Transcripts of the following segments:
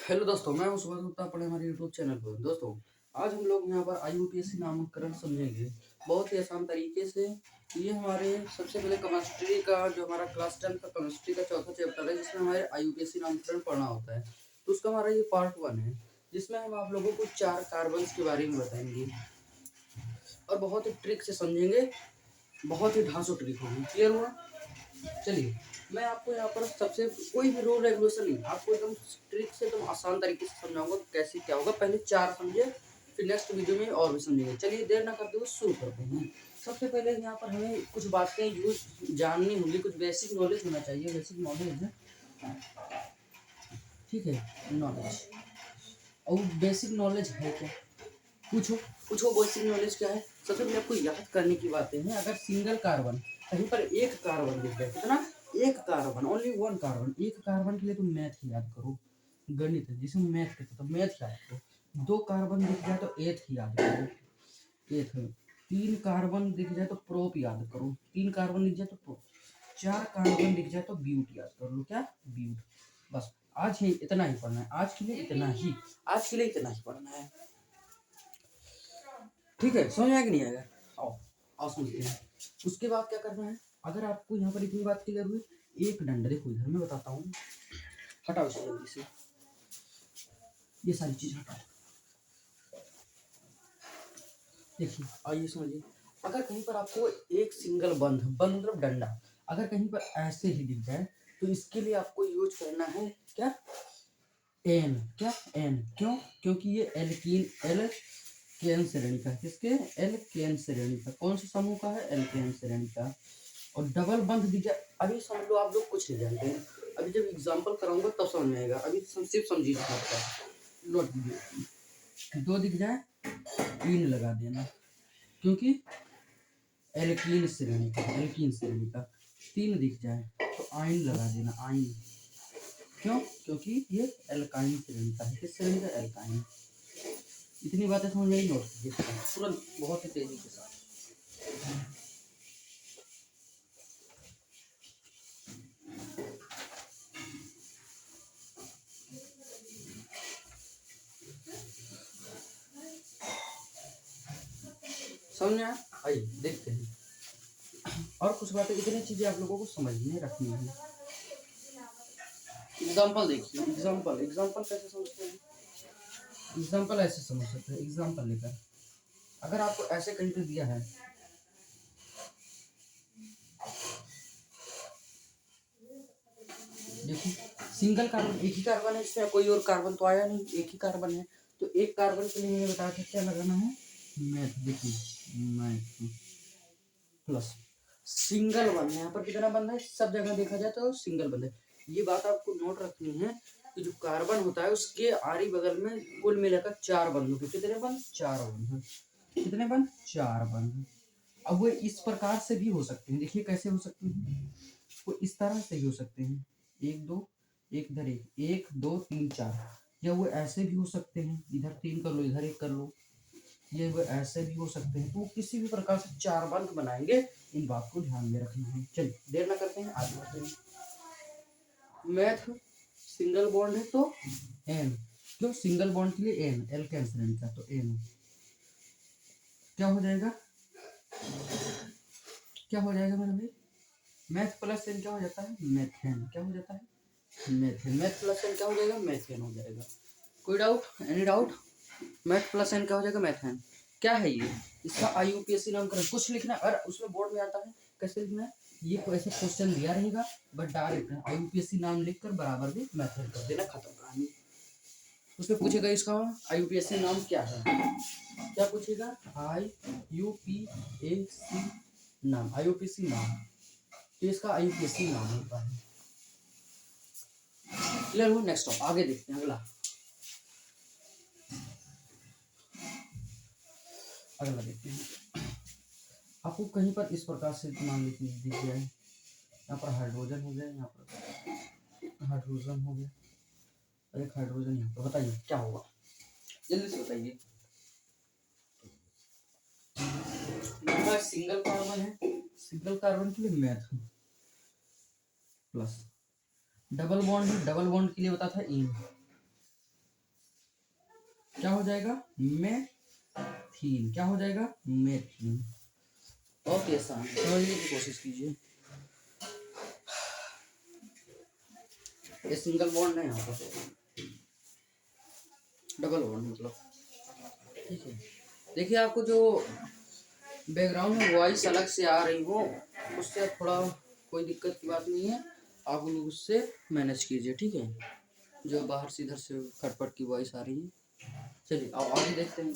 Hello दोस्तों, मैं हूं सुभाष गुप्ता अपने हमारे यूट्यूब चैनल पर। दोस्तों, आज हम लोग यहाँ पर आईयूपीएससी नामकरण समझेंगे बहुत ही आसान तरीके से। ये हमारे सबसे पहले केमिस्ट्री का जो हमारा क्लास 10 का केमिस्ट्री का चौथा चैप्टर है, जिसमें हमारे आईयूपीएससी नामकरण पढ़ना होता है। तो उसका हमारा ये पार्ट 1 है, जिसमें हम आप लोगों को 4 कार्बन्स के बारे में बताएंगे और बहुत ही ट्रिक से समझेंगे। बहुत ही ढांसू ट्रिक होगी। क्लियर हुआ? चलिए, मैं आपको यहाँ पर सबसे कोई भी रूल रेगुलेशन नहीं, आपको एकदम ट्रिक से एकदम आसान तरीके से समझाऊंगा कैसे क्या होगा। पहले 4 समझे, फिर नेक्स्ट वीडियो में और भी समझेंगे। चलिए देर ना करते हुए शुरू करते हैं। सबसे पहले यहाँ पर हमें कुछ बातें यूज जाननी होंगी, कुछ बेसिक नॉलेज होना चाहिए। बेसिक नॉलेज, ठीक है, नॉलेज। और बेसिक नॉलेज है क्या? पूछो पूछो, बेसिक नॉलेज क्या है? सबसे पहले आपको याद करने की बातें हैं। अगर सिंगल कार्बन, कहीं पर एक कार्बन दिख जाए, कितना? एक कार्बन, ओनली वन कार्बन। एक कार्बन के लिए तो मैथ याद करो, गणित है जिसे मैथ कहते हैं, तो मैथ याद करो। 2 कार्बन दिख जाए तो एथ याद करो, एथ। 3 कार्बन दिख जाए तो प्रोप याद करो, 3 कार्बन दिख जाए तो प्रोप। 4 कार्बन दिख जाए तो ब्यूट याद कर लो। क्या? ब्यूट। बस आज ही इतना ही पढ़ना है, आज के लिए इतना ही, आज के लिए इतना ही पढ़ना है। ठीक है, समझ आएगा नहीं आएगा? आओ आओ समझते हैं। उसके बाद क्या करना है? अगर आपको यहाँ पर इतनी बात क्लियर हुई, एक डंडा देखो इधर मैं बताता हूँ। हटाओ इसे जल्दी से, ये सारी चीज हटाओ। देखिए, आइए समझिए। अगर कहीं पर आपको एक सिंगल बंध बंध मतलब डंडा अगर कहीं पर ऐसे ही दिख जाए, तो इसके लिए आपको यूज करना है क्या? एन। क्या? एन। क्यों? क्योंकि ये एल्कीन, एल्केन श्रेणी का। किसके? एल्केन श्रेणी का। कौन से समूह का है? एल्केन श्रेणी का। और डबल बंध दिख जाए, अभी समझ लो आप लोग कुछ नहीं जानते हैं, अभी जब एग्जांपल कराऊंगा तब समझ में आएगा। अभी सिर्फ समझिए। नोट कीजिए। 2 दिख जाए, 3 लगा देना, क्योंकि एल्कीन श्रेणी का, एल्कीन श्रेणी का। 3 दिख जाए तो आइन लगा देना, आइन। क्यों? क्योंकि ये एल्काइन श्रेणी का है। किस श्रेणी का? एल्काइन। इतनी बातें समझ में आई? नोट कीजिए तुरंत, बहुत ही तेजी के साथ। समझ में आइए देखते हैं। और कुछ बातें, इतनी चीजें आप लोगों को समझने रखनी है। एग्जाम्पल देखिए, एग्जाम्पल एग्जाम्पल कैसे समझते हैं? एग्जाम्पल ऐसे समझ सकते हैं, एग्जाम्पल लेकर। अगर आपको ऐसे कहीं पे दिया है, देखिए सिंगल कार्बन, एक ही कार्बन है, इसमें कोई और कार्बन तो आया नहीं, एक ही कार्बन है। तो एक कार्बन के लिए मैंने बताया था क्या लगाना है? मैथ। देखिए मैथ प्लस सिंगल बंद है। यहाँ पर कितना बंद है? सब जगह देखा जाए तो सिंगल बंद है। ये बात आपको नोट रखनी है कि जो कार्बन होता है उसके आरी बगल में कुल मिलाकर 4 बंद होते। कितने बंद? 4 बंद है। कितने बंद? 4 बंद। अब वो इस प्रकार से भी हो सकते हैं। देखिए कैसे हो सकते हैं? वो इस तरह से भी हो सकते हैं, 1 2, एक इधर, एक 1 2 3 4। या वो ऐसे भी हो सकते हैं, इधर 3 कर लो, इधर 1 कर लो। ये वो ऐसे भी हो सकते हैं। तो किसी भी प्रकार से 4 बंद बनाएंगे, इन बात को ध्यान में रखना है। चलिए देर ना करते हैं, आगे बढ़ते हैं। मैथ सिंगल बॉन्ड है तो एन। क्यों सिंगल बॉन्ड के लिए? एन, एल कैंसिल का, तो एन क्या हो जाएगा? क्या हो जाएगा मेरे भाई? मैथ प्लस एन क्या हो जाता है? मेथेन। क्या हो जाता है? मेथेन। मैथ प्लस एन क्या हो जाएगा? मेथेन हो जाएगा। कोई doubt? Any doubt? Math plus N क्या हो जाएगा? मेथेन। क्या है ये? इसका आईयूपीएससी नामकरण कुछ लिखना है। अगर उसमें बोर्ड में आता है कैसे लिखना है, ये ऐसे क्वेश्चन दिया रहेगा, बट डायरेक्ट आईयूपीएससी नाम लिखकर बराबर भी मेथड कर देना, खत्म कहानी। उसमें पूछेगा इसका आईयूपीएससी नाम क्या है? क्या पूछेगा? आईयूपीएससी नाम, आईयूपीएससी नाम। तो इसका आईयूपीएससी नाम होता है। क्लियर हो? नेक्स्ट ऑफ आगे देखते हैं। अगला देखते हैं। आपको कहीं पर इस प्रकार से मान लीजिए दिख गया है, यहाँ पर हाइड्रोजन हो गया, यहाँ पर हाइड्रोजन हो गया, और एक हाइड्रोजन यहाँ पर। बताइए क्या होगा? जल्दी से बताइए। सिंगल कार्बन है, सिंगल कार्बन के लिए मैथ प्लस। डबल बॉन्ड है, डबल बॉन्ड के लिए बता था इन। क्या हो जाएगा, मेथीन। क्या हो जाएगा, मेथीन। बहुत ही आसान, समझने की कोशिश कीजिए। ये सिंगल बॉन्ड है, यहाँ पर डबल बॉन्ड मतलब, ठीक है। देखिए आपको जो बैकग्राउंड में वॉइस अलग से आ रही हो, उससे थोड़ा कोई दिक्कत की बात नहीं है, आप लोग उससे मैनेज कीजिए, ठीक है। जो बाहर से इधर से खटपट की वॉइस आ रही है। चलिए अब आगे देखते हैं।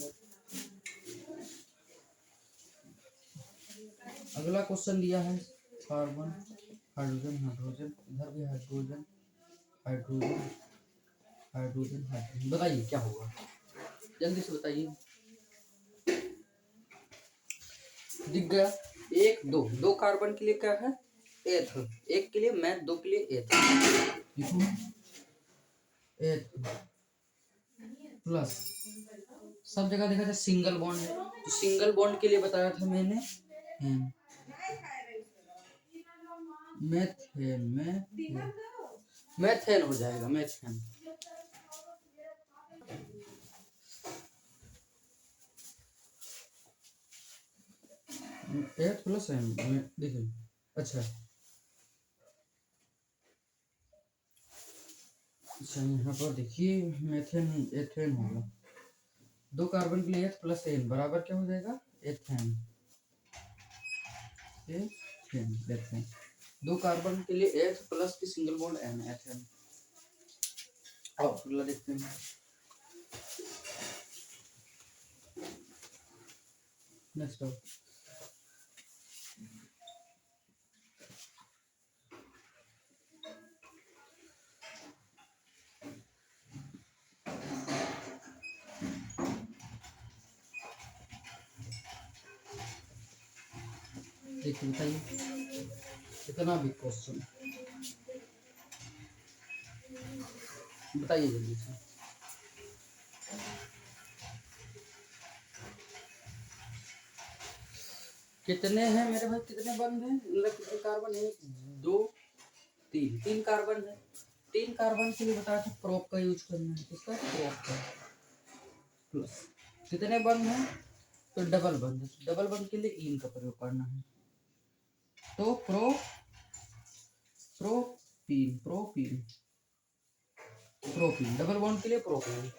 अगला क्वेश्चन दिया है कार्बन, हाइड्रोजन, हाइड्रोजन, इधर भी हाइड्रोजन, हाइड्रोजन, हाइड्रोजन, हाइड्रोजन। बताइए क्या होगा, जल्दी से बताइए। दिख गया। एक दो, दो कार्बन के लिए क्या है, एथ। एक के लिए मैथ, दो के लिए एथ। लिखो एथ प्लस, सब जगह देखा था सिंगल बॉन्ड है, तो सिंगल बॉन्ड के लिए बताया था मैंने मेथेन, मेथेन हो जाएगा, मेथेन। एथ प्लस एन, देखिए अच्छा अच्छा, यहाँ पर देखिए मेथेन एथेन होगा। दो कार्बन के लिए एथ प्लस एन बराबर क्या हो जाएगा, एथेन, एथेन, एथेन। दो कार्बन के लिए एथ प्लस की सिंगल बॉन्ड एन, एथेन। अब अगला देखते हैं। नेक्स्ट अब देखिए, बताइए कितना भी क्वेश्चन, बताइए जल्दी से। कितने हैं मेरे भाई, कितने बंद हैं, मतलब कितने कार्बन, एक दो तीन, तीन कार्बन है। तीन कार्बन के लिए बताया था प्रोप का यूज करना है, किसका, प्रोप का। प्लस कितने बंद हैं, तो डबल बंद है, डबल बंद के लिए इन का प्रयोग करना है, तो प्रोपीन, प्रोपीन, डबल बॉन्ड के लिए प्रोपीन।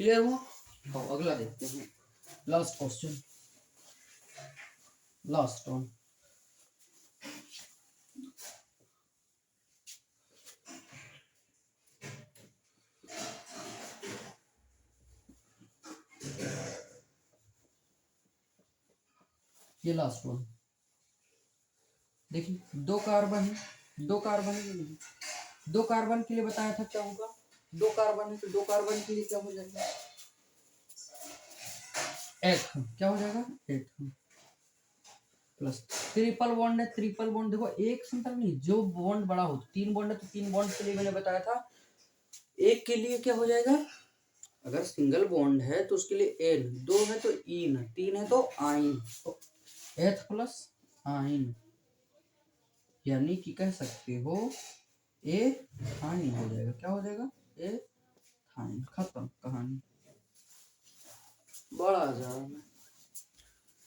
क्लियर हुआ। अब अगला देखते हैं, लास्ट क्वेश्चन, लास्ट वन। ये लास्ट वन देखिए, दो कार्बन है, दो कार्बन है, दो कार्बन के लिए बताया था क्या होगा, दो कार्बन है तो दो कार्बन के लिए क्या हो जाएगा, एथ। क्या हो जाएगा, एथ प्लस ट्रिपल बॉन्ड है, ट्रिपल बॉन्ड देखो एक सिंपल नहीं, जो बॉन्ड बड़ा हो, तीन बॉन्ड है तो तीन बॉन्ड के लिए मैंने बताया था, एक के लिए क्या हो जाएगा, अगर सिंगल बॉन्ड है तो उसके लिए एन, दो है तो इन, तीन है तो आइन, तो एथ प्लस आइन, यानी कि कह सकते हो ए थाइन हो जाएगा। क्या हो जाएगा, ए थाइन। खत्म कहानी, बड़ा जा,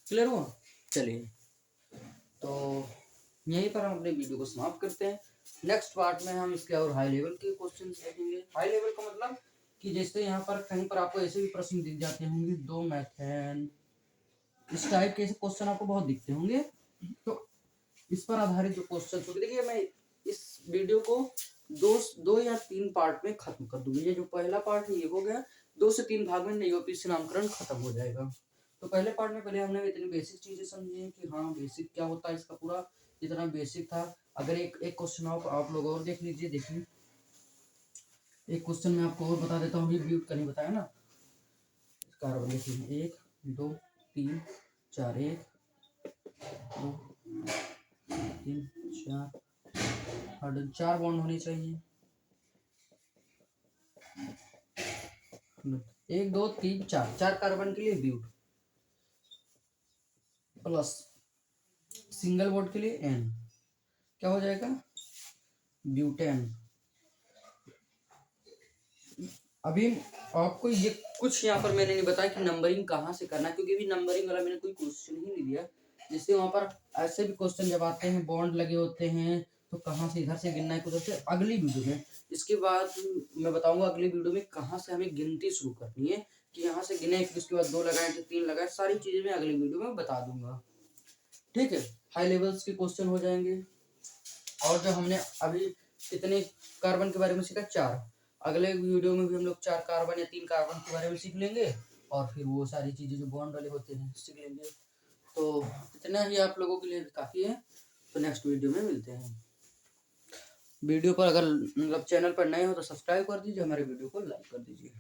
क्लियर हुआ। चलिए तो यहीं पर हम अपने वीडियो को समाप्त करते हैं। नेक्स्ट पार्ट में हम इसके और हाई लेवल के क्वेश्चन देखेंगे। हाई लेवल का मतलब कि जैसे यहाँ पर कहीं पर आपको ऐसे भी प्रश्न दिख जाते होंगे, दो मैथेन, इस टाइप के ऐसे क्वेश्चन आपको बहुत दिखते होंगे, तो इस पर आधारित जो क्वेश्चन होंगे, देखिए मैं इस वीडियो को दो या तीन पार्ट में खत्म कर दूंगी। ये जो पहला पार्ट है ये हो गया, दो से तीन भाग में यूपी से नामकरण खत्म हो जाएगा। तो पहले पार्ट में पहले हमने इतनी बेसिक चीजें समझी कि हाँ बेसिक क्या होता है, इसका पूरा जितना बेसिक था। अगर एक एक क्वेश्चन आप लोग और देख लीजिए, देखिए एक क्वेश्चन में आपको और बता देता हूँ, ये ब्यूट का नहीं बताया ना, कार्बन देखिए, एक दो तीन चार, एक दो तीन चार, हाइड्रोजन चार बॉन्ड होनी चाहिए, एक दो तीन चार, चार कार्बन के लिए ब्यूट, प्लस सिंगल बॉन्ड के लिए एन, क्या हो जाएगा, ब्यूटेन, अभी आपको ये कुछ यहाँ पर मैंने नहीं बताया कि नंबरिंग कहाँ से करना है, क्योंकि अभी नंबरिंग वाला मैंने कोई क्वेश्चन ही नहीं दिया। जिससे वहाँ पर ऐसे भी क्वेश्चन जब आते हैं, बॉन्ड लगे होते हैं, तो कहाँ से इधर से गिनना है, उधर से। अगली वीडियो में इसके बाद मैं बताऊंगा अगली वीडियो में कहाँ से हमें गिनती शुरू करनी है, कि यहाँ से गिने फिर उसके बाद 2 लगाए फिर 3 लगाए, सारी चीजें मैं अगली वीडियो में बता दूंगा। ठीक है, हाई लेवल्स के क्वेश्चन हो जाएंगे। और जो हमने अभी कितने कार्बन के बारे में सीखा, 4। अगले वीडियो में भी हम लोग 4 कार्बन या 3 कार्बन के बारे में सीख लेंगे, और फिर वो सारी चीजें जो बॉन्ड वाले होते हैं सीख लेंगे। तो इतना ही आप लोगों के लिए काफी है। तो नेक्स्ट वीडियो में मिलते हैं। वीडियो पर अगर मतलब चैनल पर नए हो तो सब्सक्राइब कर दीजिए, हमारे वीडियो को लाइक कर दीजिए।